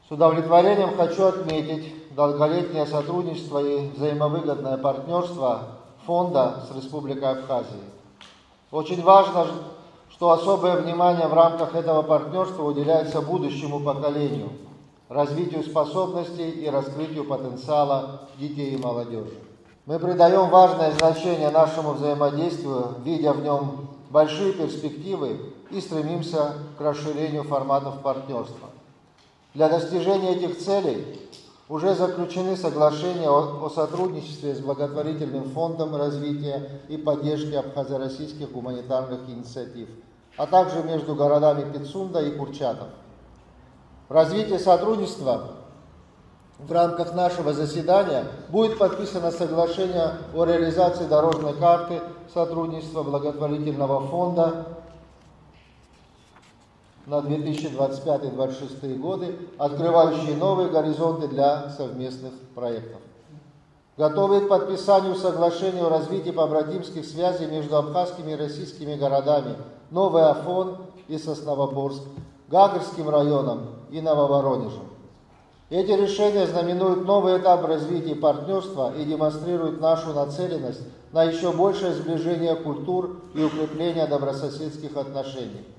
С удовлетворением хочу отметить долголетнее сотрудничество и взаимовыгодное партнерство Фонда с Республикой Абхазия. Очень важно, что особое внимание в рамках этого партнерства уделяется будущему поколению, развитию способностей и раскрытию потенциала детей и молодежи. Мы придаем важное значение нашему взаимодействию, видя в нем большие перспективы и стремимся к расширению форматов партнерства. Для достижения этих целей уже заключены соглашения о сотрудничестве с благотворительным фондом развития и поддержки абхазо-российских гуманитарных инициатив, а также между городами Пицунда и Курчатов. В развитии сотрудничества в рамках нашего заседания будет подписано соглашение о реализации дорожной карты сотрудничества благотворительного фонда на 2025-2026 годы, открывающие новые горизонты для совместных проектов. Готовы к подписанию соглашения о развитии побратимских связей между абхазскими и российскими городами Новый Афон и Сосновоборск, Гагарским районом и Нововоронежем. Эти решения знаменуют новый этап развития партнерства и демонстрируют нашу нацеленность на еще большее сближение культур и укрепление добрососедских отношений.